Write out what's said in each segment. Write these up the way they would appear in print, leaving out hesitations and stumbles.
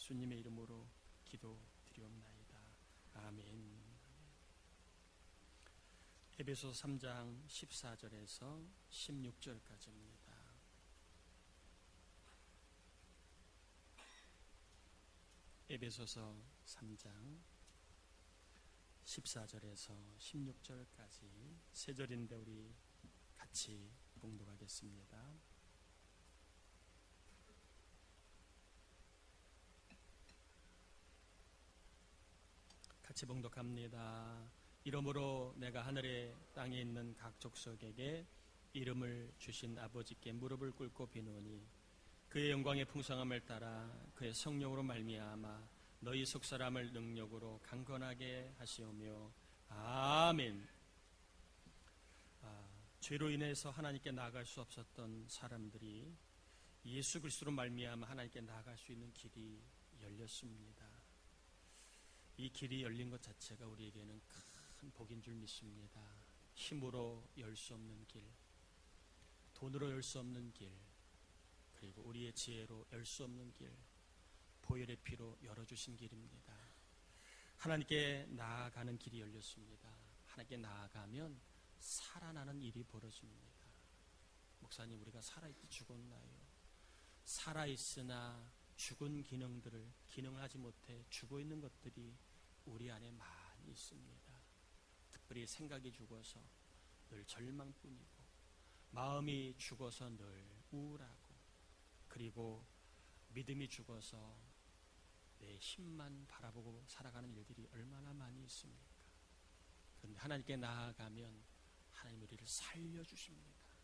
예수님의 이름으로 기도드리옵나이다. 아멘. 에베소서 3장 14절에서 16절까지입니다. 에베소서 3장 14절에서 16절까지 세 절인데 우리 같이 봉독하겠습니다. 같이 봉독합니다. 이러므로 내가 하늘에 땅에 있는 각 족속에게 이름을 주신 아버지께 무릎을 꿇고 비노니 그의 영광의 풍성함을 따라 그의 성령으로 말미암아 너희 속사람을 능력으로 강건하게 하시오며 아멘. 죄로 인해서 하나님께 나아갈 수 없었던 사람들이 예수 그리스도로 말미암아 하나님께 나아갈 수 있는 길이 열렸습니다. 이 길이 열린 것 자체가 우리에게는 큰 복인 줄 믿습니다. 힘으로 열 수 없는 길, 돈으로 열 수 없는 길, 그리고 우리의 지혜로 열 수 없는 길, 보혈의 피로 열어주신 길입니다. 하나님께 나아가는 길이 열렸습니다. 하나님께 나아가면 살아나는 일이 벌어집니다. 목사님, 우리가 살아있지 죽었나요? 살아있으나 죽은 기능들을 기능하지 못해 죽어있는 것들이 우리 안에 많이 있습니다. 특별히 생각이 죽어서 늘 절망뿐이고, 마음이 죽어서 늘 우울하고, 그리고 믿음이 죽어서 내 힘만 바라보고 살아가는 일들이 얼마나 많이 있습니까? 그런데 하나님께 나아가면 하나님 우리를 살려주십니다.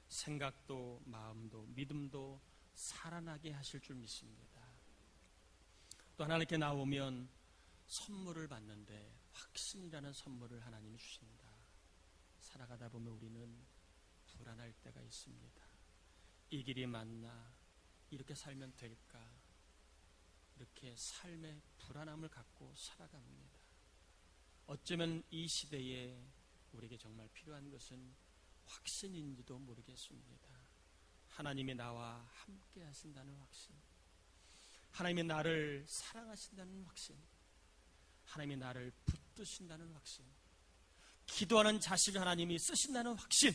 생각도 마음도 믿음도 살아나게 하실 줄 믿습니다. 또 하나님께 나오면 선물을 받는데 확신이라는 선물을 하나님이 주신다. 살아가다 보면 우리는 불안할 때가 있습니다. 이 길이 맞나? 이렇게 살면 될까? 이렇게 삶의 불안함을 갖고 살아갑니다. 어쩌면 이 시대에 우리에게 정말 필요한 것은 확신인지도 모르겠습니다. 하나님이 나와 함께 하신다는 확신, 하나님이 나를 사랑하신다는 확신, 하나님이 나를 붙드신다는 확신, 기도하는 자식을 하나님이 쓰신다는 확신,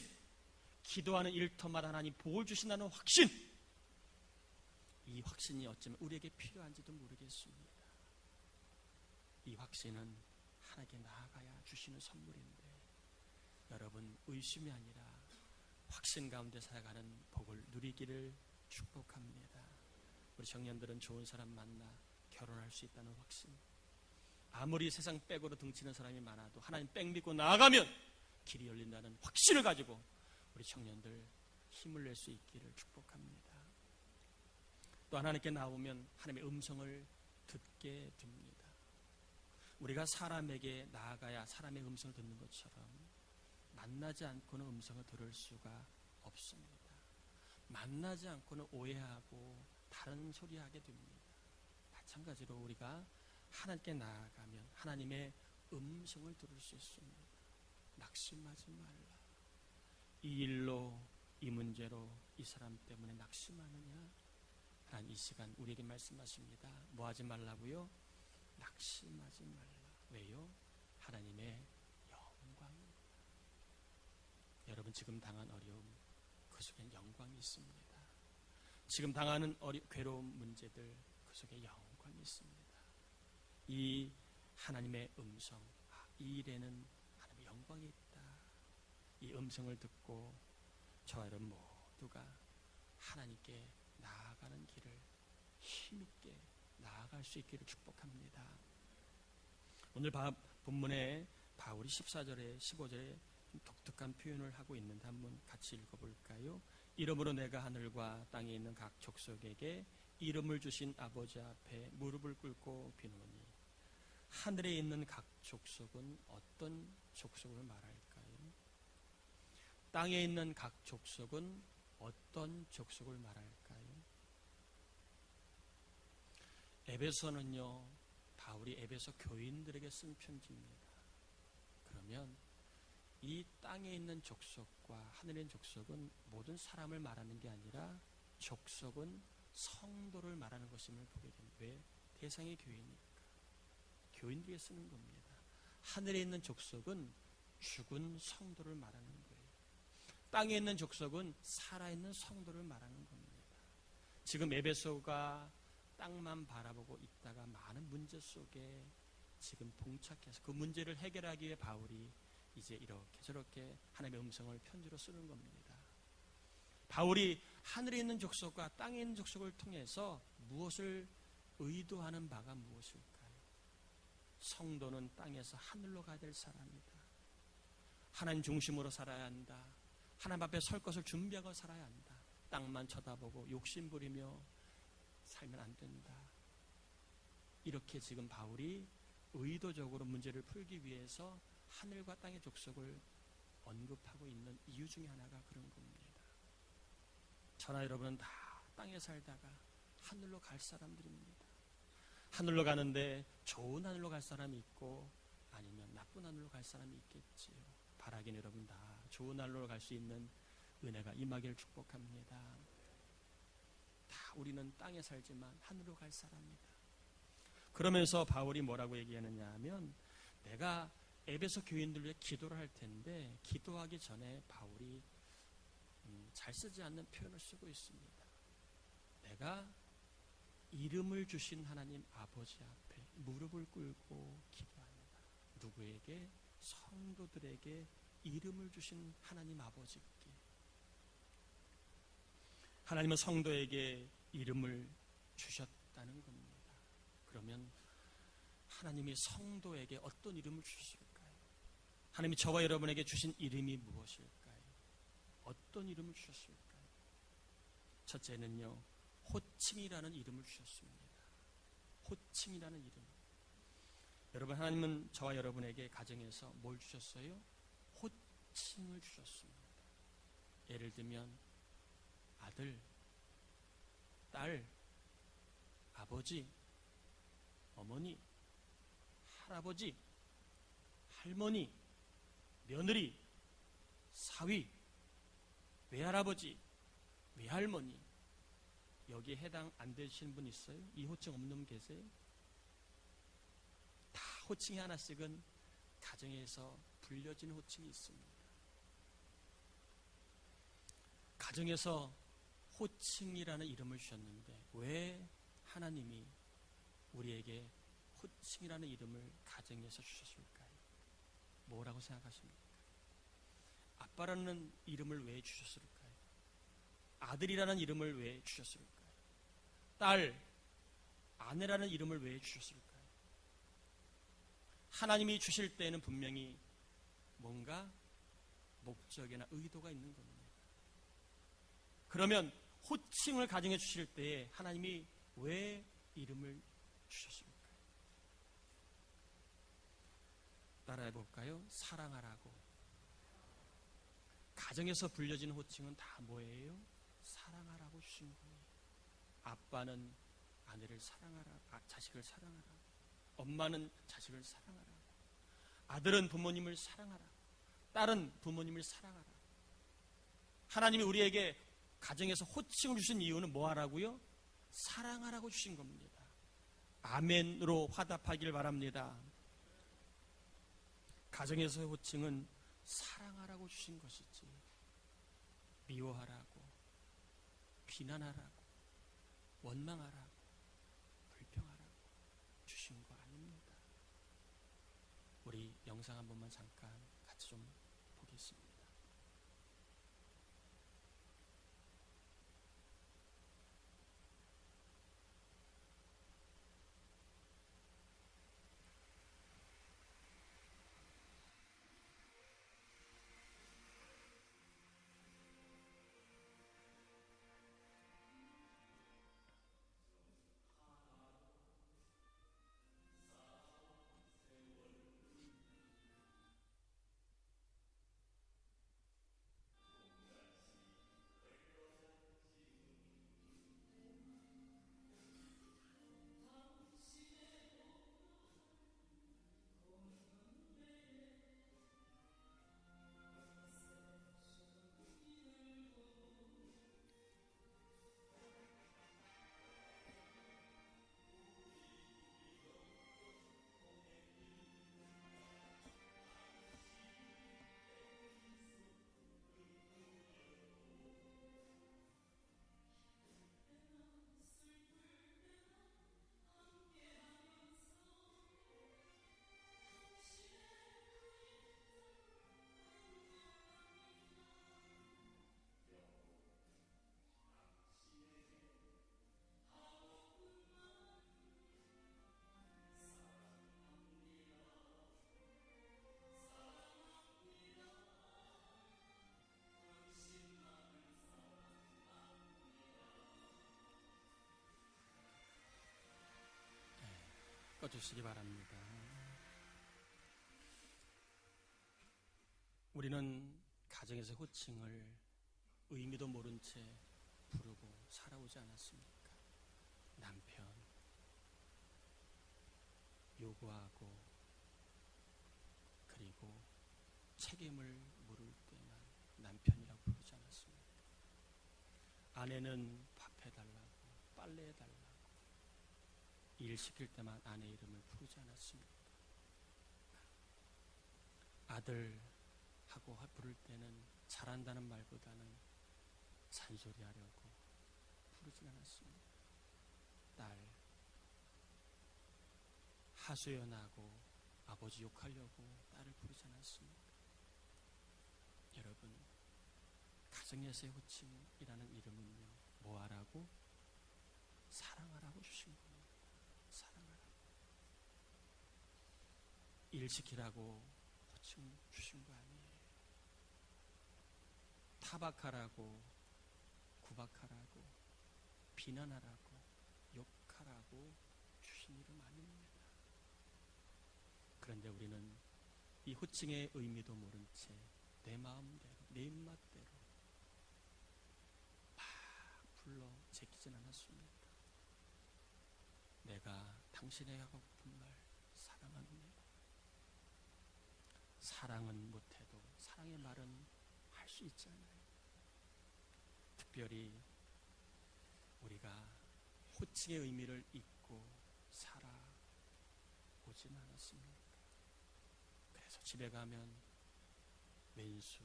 기도하는 일터마다 하나님 복을 주신다는 확신, 이 확신이 어쩌면 우리에게 필요한지도 모르겠습니다. 이 확신은 하나님께 나아가야 주시는 선물인데, 여러분 의심이 아니라 확신 가운데 살아가는 복을 누리기를 축복합니다. 우리 청년들은 좋은 사람 만나 결혼할 수 있다는 확신, 아무리 세상 백으로 등치는 사람이 많아도 하나님 백 믿고 나아가면 길이 열린다는 확신을 가지고 우리 청년들 힘을 낼 수 있기를 축복합니다. 또 하나님께 나오면 하나님의 음성을 듣게 됩니다. 우리가 사람에게 나아가야 사람의 음성을 듣는 것처럼 만나지 않고는 음성을 들을 수가 없습니다. 만나지 않고는 오해하고 다른 소리 하게 됩니다. 마찬가지로 우리가 하나님께 나아가면 하나님의 음성을 들을 수 있습니다. 낙심하지 말라. 이 일로, 이 문제로, 이 사람 때문에 낙심하느냐? 하나님 이 시간 우리에게 말씀하십니다. 뭐 하지 말라고요? 낙심하지 말라. 왜요? 하나님의 영광입니다. 여러분 지금 당한 어려움, 그 속엔 영광이 있습니다. 지금 당하는 괴로운 문제들, 그 속에 영광이 있습니다. 이 하나님의 음성, 이 일에는 하나님의 영광이 있다. 이 음성을 듣고 저와 여러분 모두가 하나님께 나아가는 길을 힘있게 나아갈 수 있기를 축복합니다. 오늘 본문에 바울이 14절에 15절에 독특한 표현을 하고 있는데 한번 같이 읽어볼까요? 이러므로 내가 하늘과 땅에 있는 각 족속에게 이름을 주신 아버지 앞에 무릎을 꿇고 비노니. 하늘에 있는 각 족속은 어떤 족속을 말할까요? 땅에 있는 각 족속은 어떤 족속을 말할까요? 에베소는요, 바울이 에베소 교인들에게 쓴 편지입니다. 그러면 이 땅에 있는 족속과 하늘에 있는 족속은 모든 사람을 말하는 게 아니라 족속은 성도를 말하는 것임을 보게 됩니다. 왜? 대상이 교회니까 교인들에게 쓰는 겁니다. 하늘에 있는 족속은 죽은 성도를 말하는 거예요. 땅에 있는 족속은 살아있는 성도를 말하는 겁니다. 지금 에베소가 땅만 바라보고 있다가 많은 문제 속에 지금 봉착해서 그 문제를 해결하기 위해 바울이 이제 이렇게 저렇게 하나님의 음성을 편지로 쓰는 겁니다. 바울이 하늘에 있는 족속과 땅에 있는 족속을 통해서 무엇을 의도하는 바가 무엇일까요? 성도는 땅에서 하늘로 가야 될 사람이다. 하나님 중심으로 살아야 한다. 하나님 앞에 설 것을 준비하고 살아야 한다. 땅만 쳐다보고 욕심부리며 살면 안 된다. 이렇게 지금 바울이 의도적으로 문제를 풀기 위해서 하늘과 땅의 족속을 언급하고 있는 이유 중에 하나가 그런 겁니다. 저나 여러분은 다 땅에 살다가 하늘로 갈 사람들입니다. 하늘로 가는데 좋은 하늘로 갈 사람이 있고 아니면 나쁜 하늘로 갈 사람이 있겠지요. 바라긴 여러분 다 좋은 하늘로 갈 수 있는 은혜가 임하기를 축복합니다. 다 우리는 땅에 살지만 하늘로 갈 사람이다. 그러면서 바울이 뭐라고 얘기하느냐 하면 내가 에베소 교인들 위해 기도를 할 텐데 기도하기 전에 바울이 잘 쓰지 않는 표현을 쓰고 있습니다. 내가 이름을 주신 하나님 아버지 앞에 무릎을 꿇고 기도합니다. 누구에게? 성도들에게 이름을 주신 하나님 아버지께. 하나님은 성도에게 이름을 주셨다는 겁니다. 그러면 하나님이 성도에게 어떤 이름을 주셨을까요? 하나님이 저와 여러분에게 주신 이름이 무엇일까요? 어떤 이름을 주셨을까요? 첫째는요, 호칭이라는 이름을 주셨습니다. 호칭이라는 이름. 여러분, 하나님은 저와 여러분에게 가정에서 뭘 주셨어요? 호칭을 주셨습니다. 예를 들면 아들, 딸, 아버지, 어머니, 할아버지, 할머니, 며느리, 사위, 외할아버지, 외할머니. 여기에 해당 안 되시는 분 있어요? 이 호칭 없는 분 계세요? 다 호칭이 하나씩은 가정에서 불려진 호칭이 있습니다. 가정에서 호칭이라는 이름을 주셨는데 왜 하나님이 우리에게 호칭이라는 이름을 가정에서 주셨을까요? 뭐라고 생각하십니까? 아빠라는 이름을 왜 주셨을까요? 아들이라는 이름을 왜 주셨을까요? 딸, 아내라는 이름을 왜 주셨을까요? 하나님이 주실 때에는 분명히 뭔가 목적이나 의도가 있는 겁니다. 그러면 호칭을 가정해 주실 때에 하나님이 왜 이름을 주셨을까요? 따라해 볼까요? 사랑하라고. 가정에서 불려지는 호칭은 다 뭐예요? 사랑하라고 주신 거예요. 아빠는 아내를 사랑하라, 자식을 사랑하라. 엄마는 자식을 사랑하라. 아들은 부모님을 사랑하라. 딸은 부모님을 사랑하라. 하나님이 우리에게 가정에서 호칭을 주신 이유는 뭐 하라고요? 사랑하라고 주신 겁니다. 아멘으로 화답하길 바랍니다. 가정에서의 호칭은 사랑하라고 주신 것이지 미워하라고, 비난하라고, 원망하라고, 불평하라고 주신 거 아닙니다. 우리 영상 한 번만 잠깐 같이 좀 보겠습니다. 주시기 바랍니다. 우리는 가정에서 호칭을 의미도 모른 채 부르고 살아오지 않았습니까? 남편, 요구하고 그리고 책임을 물을 때만 남편이라고 부르지 않았습니까? 아내는 밥 해달라고, 빨래 해달라고, 일 시킬 때만 아내 이름을 부르지 않았습니까? 아들하고 부를 때는 잘한다는 말보다는 잔소리하려고 부르지 않았습니다. 딸, 하소연하고 아버지 욕하려고 딸을 부르지 않았습니다. 여러분, 가정에서의 호칭이라는 이름은요, 뭐하라고? 사랑하라고 주신 겁니다. 사랑하라고. 일 시키라고 호칭 주신 거 아니에요. 타박하라고, 구박하라고, 비난하라고, 욕하라고 주신 이름 아닙니다. 그런데 우리는 이 호칭의 의미도 모른 채 내 마음대로, 내 입맛대로 막 불러 제끼진 않았습니다. 내가 당신에게 하고 싶은 말 사랑합니다. 사랑은 못해도 사랑의 말은 할 수 있잖아요. 특별히 우리가 호칭의 의미를 잊고 살아오진 않았습니까? 그래서 집에 가면 왼수,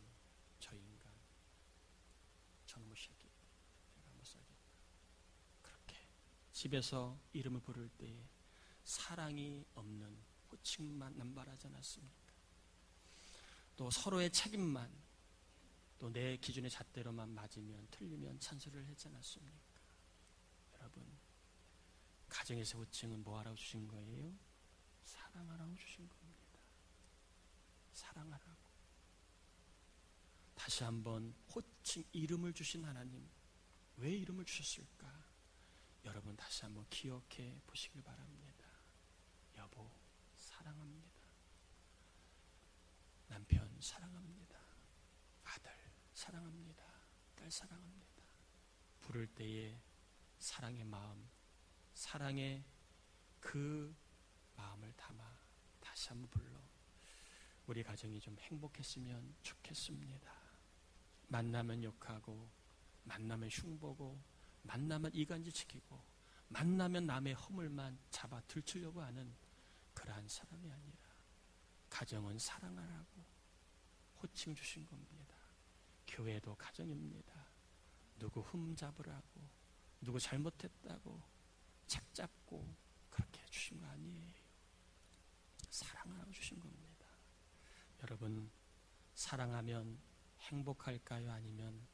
저 인간, 저놈의 새끼, 내가 못 살겠다. 그렇게 집에서 이름을 부를 때에 사랑이 없는 호칭만 남발하지 않았습니까? 또 서로의 책임만, 또 내 기준의 잣대로만 맞으면 틀리면 찬소리를 하지 않았습니까? 여러분, 가정에서 호칭은 뭐하라고 주신 거예요? 사랑하라고 주신 겁니다. 사랑하라고. 다시 한번 호칭, 이름을 주신 하나님, 왜 이름을 주셨을까? 여러분 다시 한번 기억해 보시길 바랍니다. 여보, 사랑합니다. 남편, 사랑합니다. 아들, 사랑합니다. 딸, 사랑합니다. 부를 때에 사랑의 마음, 사랑의 그 마음을 담아 다시 한번 불러 우리 가정이 좀 행복했으면 좋겠습니다. 만나면 욕하고, 만나면 흉보고, 만나면 이간질시키고, 만나면 남의 허물만 잡아 들추려고 하는 그러한 사람이 아니라 가정은 사랑하라고 호칭 주신 겁니다. 교회도 가정입니다. 누구 흠잡으라고, 누구 잘못했다고 책 잡고 그렇게 주신 거 아니에요. 사랑하라고 주신 겁니다. 여러분, 사랑하면 행복할까요? 아니면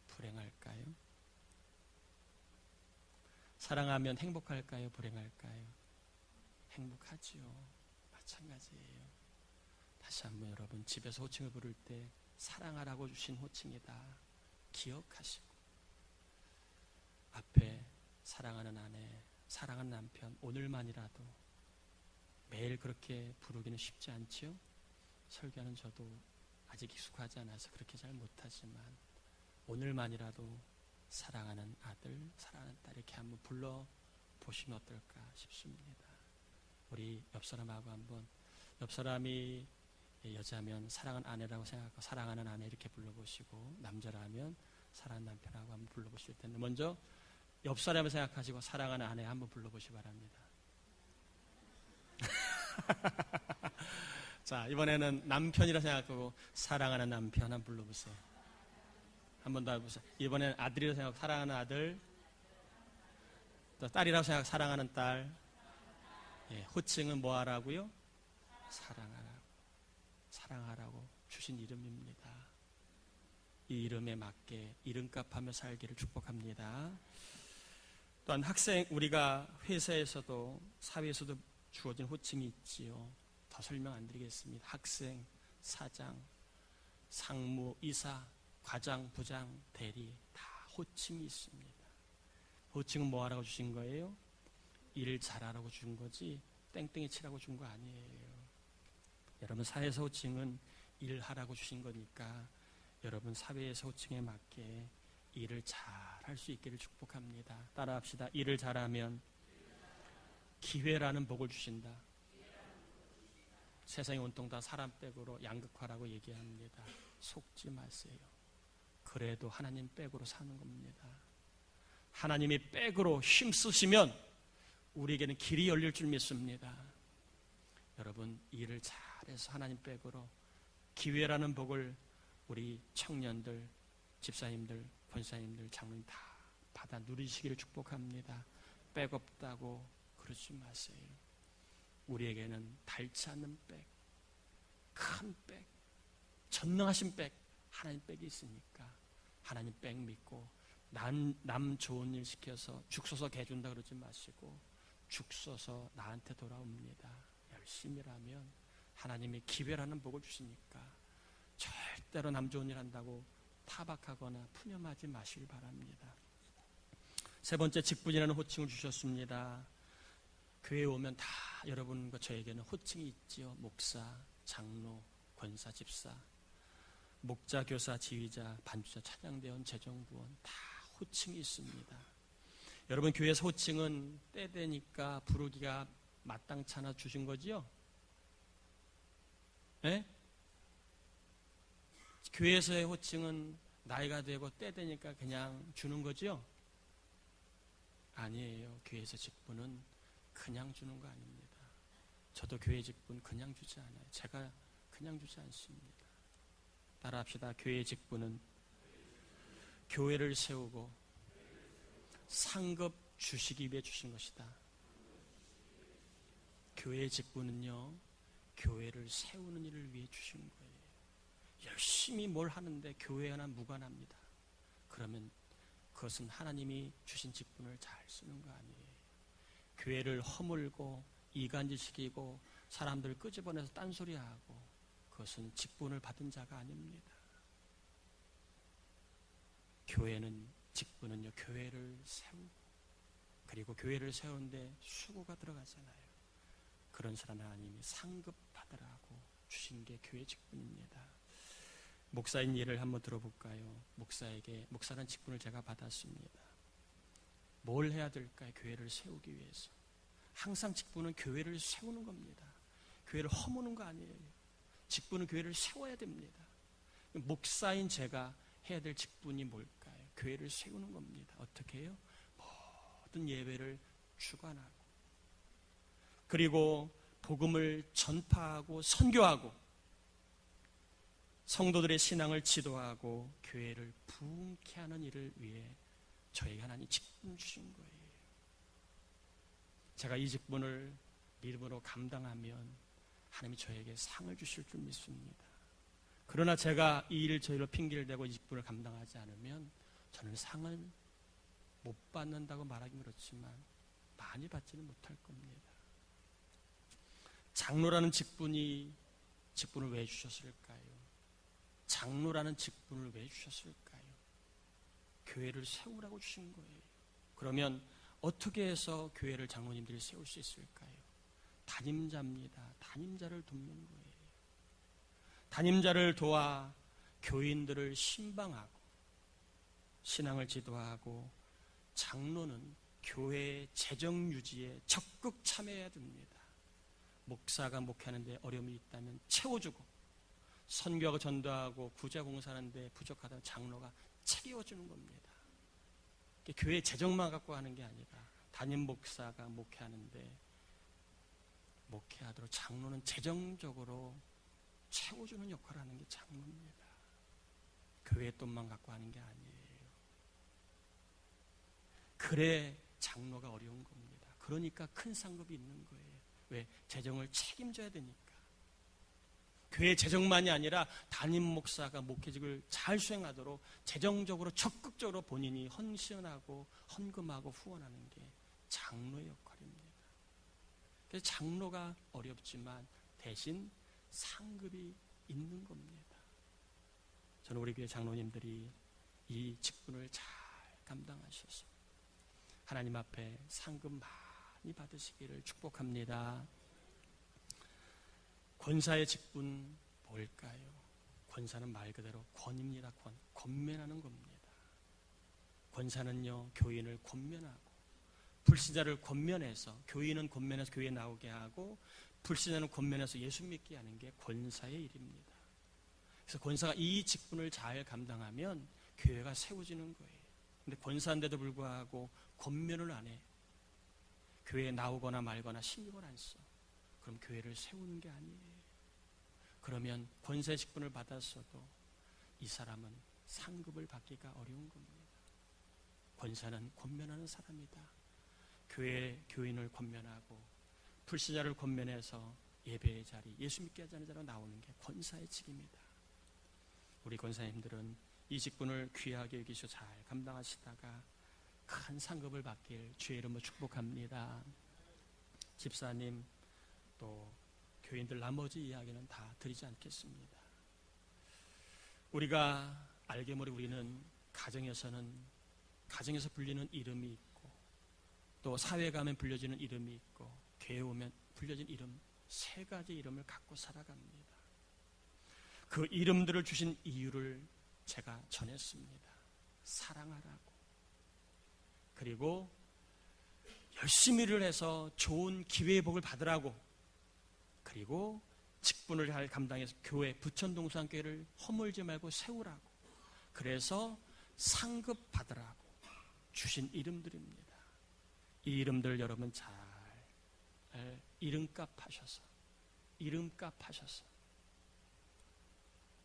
불행할까요? 사랑하면 행복할까요? 불행할까요? 행복하지요. 마찬가지예요. 다시 한번 여러분, 집에서 호칭을 부를 때 사랑하라고 주신 호칭이다 기억하시고, 앞에 사랑하는 아내, 사랑하는 남편, 오늘만이라도, 매일 그렇게 부르기는 쉽지 않지요? 설교하는 저도 아직 익숙하지 않아서 그렇게 잘 못하지만 오늘만이라도 사랑하는 아들, 사랑하는 딸 이렇게 한번 불러보시면 어떨까 싶습니다. 우리 옆사람하고 한번, 옆사람이 여자면 사랑하는 아내라고 생각하고 사랑하는 아내 이렇게 불러보시고, 남자라면 사랑하는 남편하고 한번 불러보실 텐데, 먼저 옆사람을 생각하시고 사랑하는 아내 한번 불러보시기 바랍니다. 자, 이번에는 남편이라 생각하고 사랑하는 남편 한번 불러보세요. 한 번 더 해보세요. 이번에는 아들이라 생각하고 사랑하는 아들, 또 딸이라고 생각하고 사랑하는 딸. 예, 호칭은 뭐 하라고요? 사랑하라고. 사랑하라고 주신 이름입니다. 이 이름에 맞게 이름값하며 살기를 축복합니다. 또한 학생, 우리가 회사에서도 사회에서도 주어진 호칭이 있지요. 더 설명 안 드리겠습니다. 학생, 사장, 상무, 이사, 과장, 부장, 대리 다 호칭이 있습니다. 호칭은 뭐 하라고 주신 거예요? 일 잘하라고 준 거지 땡땡이 치라고 준 거 아니에요. 여러분 사회에서 호칭은 일하라고 주신 거니까 여러분 사회에서 호칭에 맞게 일을 잘 할 수 있기를 축복합니다. 따라합시다. 일을 잘하면 기회라는 복을 주신다. 세상이 온통 다 사람 백으로 양극화라고 얘기합니다. 속지 마세요. 그래도 하나님 백으로 사는 겁니다. 하나님이 백으로 힘쓰시면 우리에게는 길이 열릴 줄 믿습니다. 여러분 일을 잘해서 하나님 백으로 기회라는 복을 우리 청년들, 집사님들, 권사님들, 장로님 다 받아 누리시기를 축복합니다. 백 없다고 그러지 마세요. 우리에게는 닳지 않는 백, 큰 백, 전능하신 백, 하나님 백이 있으니까 하나님 백 믿고 남 좋은 일 시켜서 죽 써서 개 준다 그러지 마시고 죽 써서 나한테 돌아옵니다. 열심히 일하면 하나님이 기회라는 복을 주시니까 절대로 남 좋은 일 한다고 타박하거나 푸념하지 마시길 바랍니다. 세 번째, 직분이라는 호칭을 주셨습니다. 교회에 오면 다 여러분과 저에게는 호칭이 있지요. 목사, 장로, 권사, 집사, 목자, 교사, 지휘자, 반주자, 찬양대원, 재정부원 다 호칭이 있습니다. 여러분 교회에서 호칭은 때 되니까 부르기가 마땅찮아 주신 거지요? 네? 교회에서의 호칭은 나이가 되고 때 되니까 그냥 주는 거지요? 아니에요. 교회에서 직분은 그냥 주는 거 아닙니다. 저도 교회 직분 그냥 주지 않아요. 제가 그냥 주지 않습니다. 따라합시다. 교회의 직분은 교회를 세우고 상급 주시기 위해 주신 것이다. 교회의 직분은요, 교회를 세우는 일을 위해 주신 거예요. 열심히 뭘 하는데 교회 하나 무관합니다. 그러면 그것은 하나님이 주신 직분을 잘 쓰는 거 아니에요. 교회를 허물고 이간질시키고 사람들을 끄집어내서 딴소리하고 그것은 직분을 받은 자가 아닙니다. 교회는 직분은요, 교회를 세우고 그리고 교회를 세우는데 수고가 들어가잖아요. 그런 사람 하나님이 상급 받으라고 주신 게 교회 직분입니다. 목사인 예를 한번 들어볼까요? 목사라는 직분을 제가 받았습니다. 뭘 해야 될까요? 교회를 세우기 위해서. 항상 직분은 교회를 세우는 겁니다. 교회를 허무는 거 아니에요. 직분은 교회를 세워야 됩니다. 목사인 제가 해야 될 직분이 뭘까요? 교회를 세우는 겁니다. 어떻게 해요? 모든 예배를 주관하고 그리고 복음을 전파하고 선교하고 성도들의 신앙을 지도하고 교회를 부흥케 하는 일을 위해 저에게 하나님 직분 주신 거예요. 제가 이 직분을 믿음으로 감당하면 하나님이 저에게 상을 주실 줄 믿습니다. 그러나 제가 이 일을 저희로 핑계를 대고 이 직분을 감당하지 않으면 저는 상을 못 받는다고 말하기는 그렇지만 많이 받지는 못할 겁니다. 장로라는 직분을 왜 주셨을까요? 장로라는 직분을 왜 주셨을까요? 교회를 세우라고 주신 거예요. 그러면 어떻게 해서 교회를 장로님들이 세울 수 있을까요? 담임자입니다. 담임자를 돕는 거예요. 담임자를 도와 교인들을 신방하고 신앙을 지도하고 장로는 교회의 재정 유지에 적극 참여해야 됩니다. 목사가 목회하는데 어려움이 있다면 채워주고 선교하고 전도하고 구제공사하는데 부족하다면 장로가 책임져주는 겁니다. 교회 재정만 갖고 하는 게 아니라 담임 목사가 목회하는데 목회하도록 장로는 재정적으로 채워주는 역할을 하는 게 장로입니다. 교회 돈만 갖고 하는 게 아니에요. 그래 장로가 어려운 겁니다. 그러니까 큰 상급이 있는 거예요. 왜? 재정을 책임져야 되니까. 교회 재정만이 아니라 담임 목사가 목회직을 잘 수행하도록 재정적으로 적극적으로 본인이 헌신하고 헌금하고 후원하는 게 장로의 역할입니다. 그래서 장로가 어렵지만 대신 상급이 있는 겁니다. 저는 우리 교회 장로님들이 이 직분을 잘 감당하셔서 하나님 앞에 상급 많이 받으시기를 축복합니다. 권사의 직분 뭘까요? 권사는 말 그대로 권입니다. 권면하는 겁니다. 권사는요, 교인을 권면하고 불신자를 권면해서, 교인은 권면해서 교회에 나오게 하고 불신자는 권면해서 예수 믿게 하는 게 권사의 일입니다. 그래서 권사가 이 직분을 잘 감당하면 교회가 세워지는 거예요. 근데 권사인데도 불구하고 권면을 안 해. 교회에 나오거나 말거나 신경을 안 써. 그럼 교회를 세우는 게 아니에요. 그러면 권사의 직분을 받았어도 이 사람은 상급을 받기가 어려운 겁니다. 권사는 권면하는 사람이다. 교회 교인을 권면하고 불신자를 권면해서 예배의 자리, 예수 믿게 하자는 자로 나오는 게 권사의 직입니다. 우리 권사님들은 이 직분을 귀하게 여기셔 잘 감당하시다가 큰 상급을 받길 주의 이름으로 축복합니다. 집사님 또 교인들 나머지 이야기는 다 드리지 않겠습니다. 우리가 알게 모르게 우리는 가정에서 불리는 이름이 있고 또 사회 가면 불려지는 이름이 있고 교회 오면 불려진 이름, 3가지 이름을 갖고 살아갑니다. 그 이름들을 주신 이유를 제가 전했습니다. 사랑하라고. 그리고 열심히 일을 해서 좋은 기회의 복을 받으라고. 그리고 직분을 잘 감당해서 교회, 부천동산교회를 허물지 말고 세우라고. 그래서 상급 받으라고 주신 이름들입니다. 이 이름들 여러분 잘 이름값 하셔서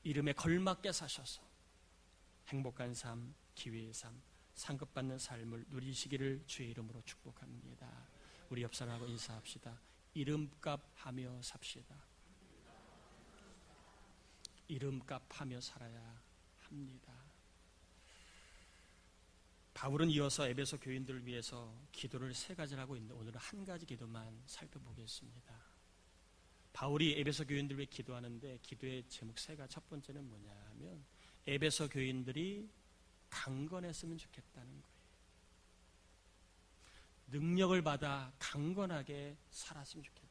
이름에 걸맞게 사셔서 행복한 삶, 기회의 삶, 상급받는 삶을 누리시기를 주의 이름으로 축복합니다. 우리 옆 사람하고 인사합시다. 이름값 하며 삽시다. 이름값 하며 살아야 합니다. 바울은 이어서 에베소 교인들을 위해서 기도를 3가지를 하고 있는데 오늘은 한 가지 기도만 살펴보겠습니다. 바울이 에베소 교인들을 위해 기도하는데 기도의 제목 3가지, 첫 번째는 뭐냐 하면 에베소 교인들이 강건했으면 좋겠다는 거예요. 능력을 받아 강건하게 살았으면 좋겠다.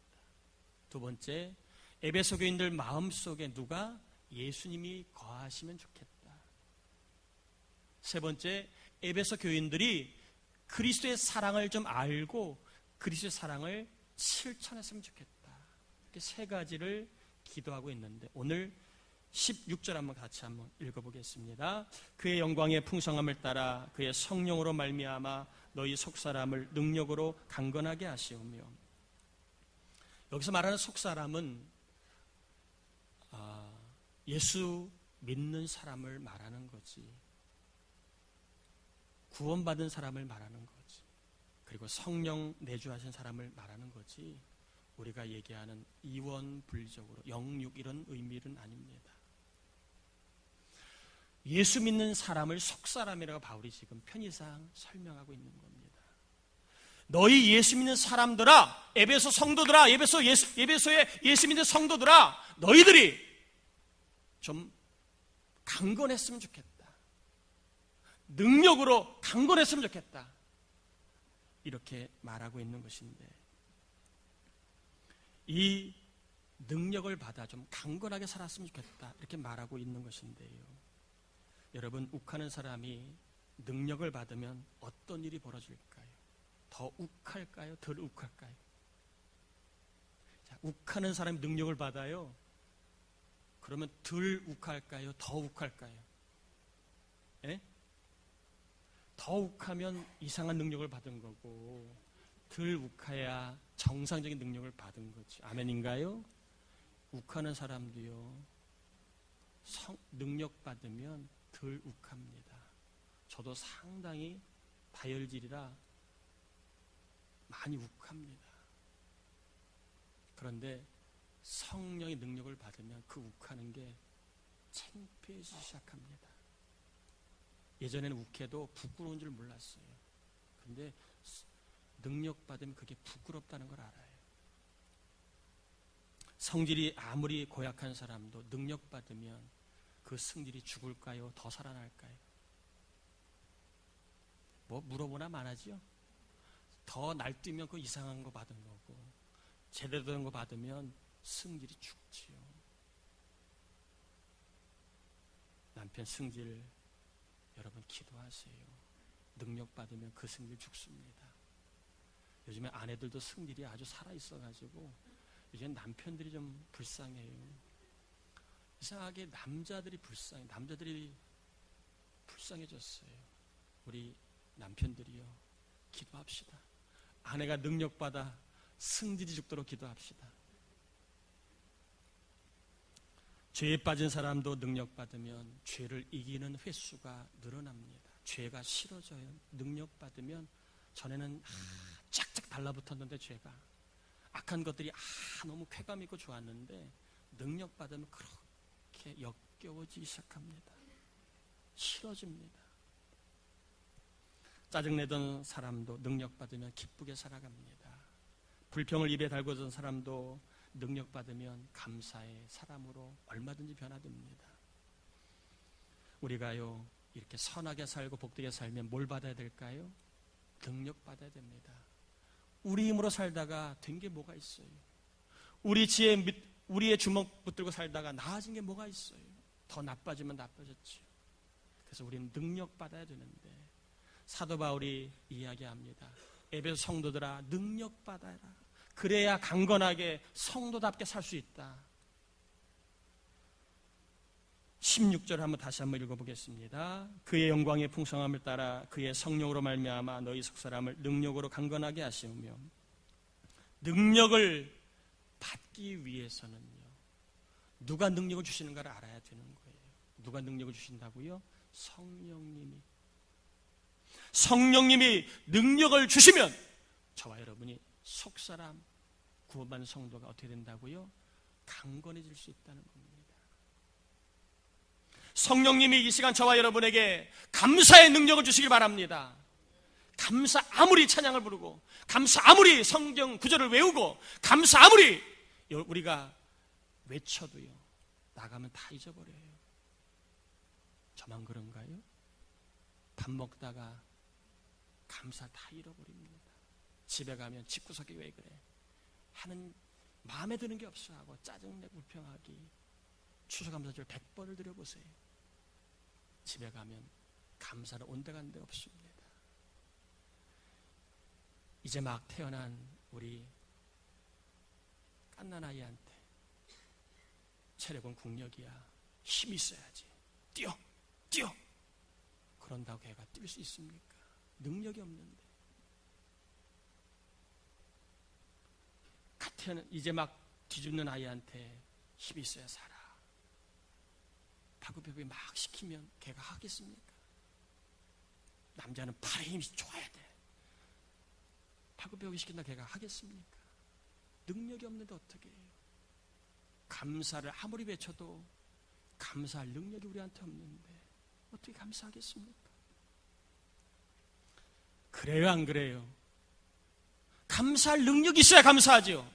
두 번째, 에베소 교인들 마음속에 누가 예수님이 거하시면 좋겠다. 세 번째, 에베소 교인들이 그리스도의 사랑을 좀 알고 그리스도의 사랑을 실천했으면 좋겠다. 이렇게 3가지를 기도하고 있는데 오늘 16절 같이 한번 읽어보겠습니다. 그의 영광의 풍성함을 따라 그의 성령으로 말미암아 너희 속사람을 능력으로 강건하게 하시오며. 여기서 말하는 속사람은 예수 믿는 사람을 말하는 거지, 구원받은 사람을 말하는 거지, 그리고 성령 내주하신 사람을 말하는 거지, 우리가 얘기하는 이원불적으로 영육 이런 의미는 아닙니다. 예수 믿는 사람을 속사람이라고 바울이 지금 편의상 설명하고 있는 겁니다. 너희 예수 믿는 사람들아, 에베소 성도들아, 에베소의 예수 믿는 성도들아, 너희들이 좀 강건했으면 좋겠다. 능력으로 강건했으면 좋겠다. 이렇게 말하고 있는 것인데 이 능력을 받아 좀 강건하게 살았으면 좋겠다. 이렇게 말하고 있는 것인데요. 여러분, 욱하는 사람이 능력을 받으면 어떤 일이 벌어질까요? 더 욱할까요? 덜 욱할까요? 자, 욱하는 사람이 능력을 받아요. 그러면 덜 욱할까요? 더 욱할까요? 예? 더 욱하면 이상한 능력을 받은 거고 덜 욱해야 정상적인 능력을 받은 거지. 아멘인가요? 욱하는 사람도요, 능력 받으면 덜 욱합니다. 저도 상당히 다혈질이라 많이 욱합니다. 그런데 성령의 능력을 받으면 그 욱하는 게 창피해지기 시작합니다. 예전에는 욱해도 부끄러운 줄 몰랐어요. 근데 능력 받으면 그게 부끄럽다는 걸 알아요. 성질이 아무리 고약한 사람도 능력 받으면 그 성질이 죽을까요? 더 살아날까요? 뭐 물어보나 말하지요? 더 날뛰면 그 이상한 거 받은 거고 제대로 된 거 받으면 승질이 죽지요. 남편 승질 여러분 기도하세요. 능력 받으면 그 승질 죽습니다. 요즘에 아내들도 승질이 아주 살아있어가지고 요즘 남편들이 좀 불쌍해요. 이상하게 남자들이 불쌍해졌어요. 우리 남편들이요, 기도합시다. 아내가 능력받아 승질이 죽도록 기도합시다. 죄에 빠진 사람도 능력받으면 죄를 이기는 횟수가 늘어납니다. 죄가 싫어져요. 능력받으면 전에는 짝짝 달라붙었는데 죄가 악한 것들이 너무 쾌감 있고 좋았는데 능력받으면 그렇게 역겨워지기 시작합니다. 싫어집니다. 짜증내던 사람도 능력받으면 기쁘게 살아갑니다. 불평을 입에 달고던 사람도 능력받으면 감사의 사람으로 얼마든지 변화됩니다. 우리가요, 이렇게 선하게 살고 복되게 살면 뭘 받아야 될까요? 능력받아야 됩니다. 우리 힘으로 살다가 된 게 뭐가 있어요? 우리의 주먹 붙들고 살다가 나아진 게 뭐가 있어요? 더 나빠지면 나빠졌지요. 그래서 우리는 능력받아야 되는데 사도 바울이 이야기합니다. 에베소 성도들아, 능력받아라. 그래야 강건하게 성도답게 살 수 있다. 16절 다시 한번 읽어보겠습니다. 그의 영광의 풍성함을 따라 그의 성령으로 말미암아 너희 속사람을 능력으로 강건하게 하시오며, 능력을 받기 위해서는요, 누가 능력을 주시는가를 알아야 되는 거예요. 누가 능력을 주신다고요? 성령님이 능력을 주시면 저와 여러분이 속사람 구원받는 성도가 어떻게 된다고요? 강건해질 수 있다는 겁니다. 성령님이 이 시간 저와 여러분에게 감사의 능력을 주시길 바랍니다. 감사 아무리 찬양을 부르고, 감사 아무리 성경 구절을 외우고, 감사 아무리 우리가 외쳐도요, 나가면 다 잊어버려요. 저만 그런가요? 밥 먹다가 감사 다 잃어버립니다. 집에 가면 집구석에 왜 그래? 하는 마음에 드는 게 없어 하고 짜증내고 불평하기. 추수감사절 100번을 드려보세요. 집에 가면 감사를 온데간데 없습니다. 이제 막 태어난 우리 갓난 아이한테 체력은 국력이야, 힘이 있어야지, 뛰어 그런다고 걔가 뛸 수 있습니까? 능력이 없는데. 이제 막 뒤집는 아이한테 힘이 있어야 살아, 바구바구 막 시키면 걔가 하겠습니까? 남자는 팔에 힘이 좋아야 돼. 바구바구 시킨다 걔가 하겠습니까? 능력이 없는데 어떻게 해요? 감사를 아무리 외쳐도 감사할 능력이 우리한테 없는데 어떻게 감사하겠습니까? 그래요, 안 그래요? 감사할 능력이 있어야 감사하죠.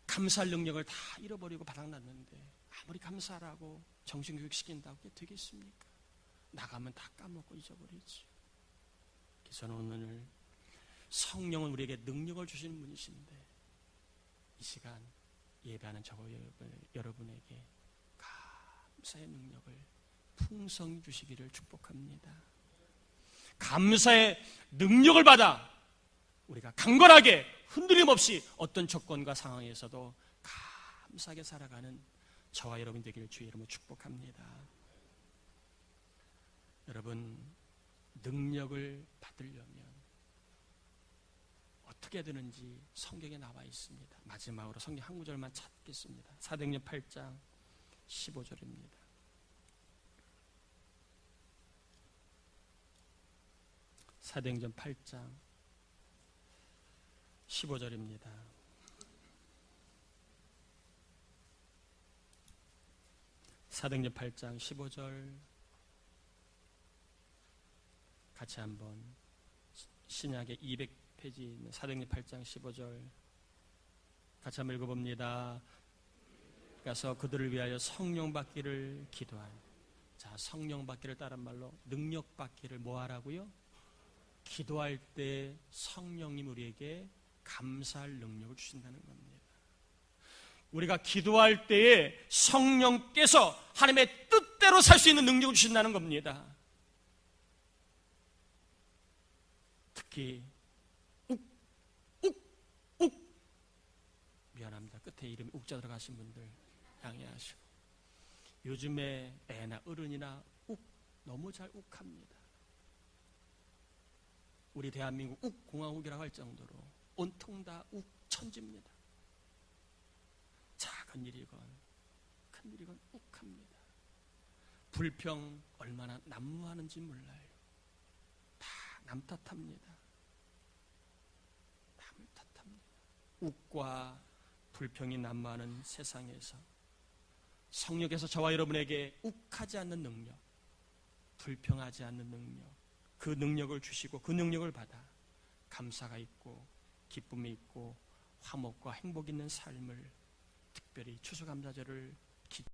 감사할 능력을 다 잃어버리고 바닥났는데 아무리 감사하라고 정신교육 시킨다고 그게 되겠습니까? 나가면 다 까먹고 잊어버리죠. 그래서 오늘 성령은 우리에게 능력을 주시는 분이신데 이 시간 예배하는 저와 여러분에게 감사의 능력을 풍성히 주시기를 축복합니다. 감사의 능력을 받아 우리가 강건하게 흔들림 없이 어떤 조건과 상황에서도 감사하게 살아가는 저와 여러분 되기를 주의 이름으로 축복합니다. 여러분, 능력을 받으려면 어떻게 되는지 성경에 나와 있습니다. 마지막으로 성경 한 구절만 찾겠습니다. 사도행전 8장 15절입니다. 사도행전 8장 15절입니다. 사도행전 8장 15절 같이 한번 신약의 200페이지 있는 사도행전 8장 15절 같이 한번 읽어봅니다. 가서 그들을 위하여 성령 받기를 기도하니. 자, 성령 받기를 다른 말로 능력 받기를 뭐 하라고요? 기도할 때 성령님 우리에게 감사할 능력을 주신다는 겁니다. 우리가 기도할 때에 성령께서 하나님의 뜻대로 살 수 있는 능력을 주신다는 겁니다. 특히 미안합니다. 끝에 이름이 욱자 들어가신 분들 양해하시고, 요즘에 애나 어른이나 너무 잘 욱합니다. 우리 대한민국 욱공화국이라고 할 정도로 온통 다 욱천지입니다. 작은 일이건 큰 일이건 욱합니다. 불평 얼마나 난무하는지 몰라요. 다 남 탓합니다. 남을 탓합니다. 욱과 불평이 난무하는 세상에서 성령께서 저와 여러분에게 욱하지 않는 능력, 불평하지 않는 능력, 그 능력을 주시고 그 능력을 받아 감사가 있고 기쁨이 있고 화목과 행복이 있는 삶을, 특별히 추수감사절을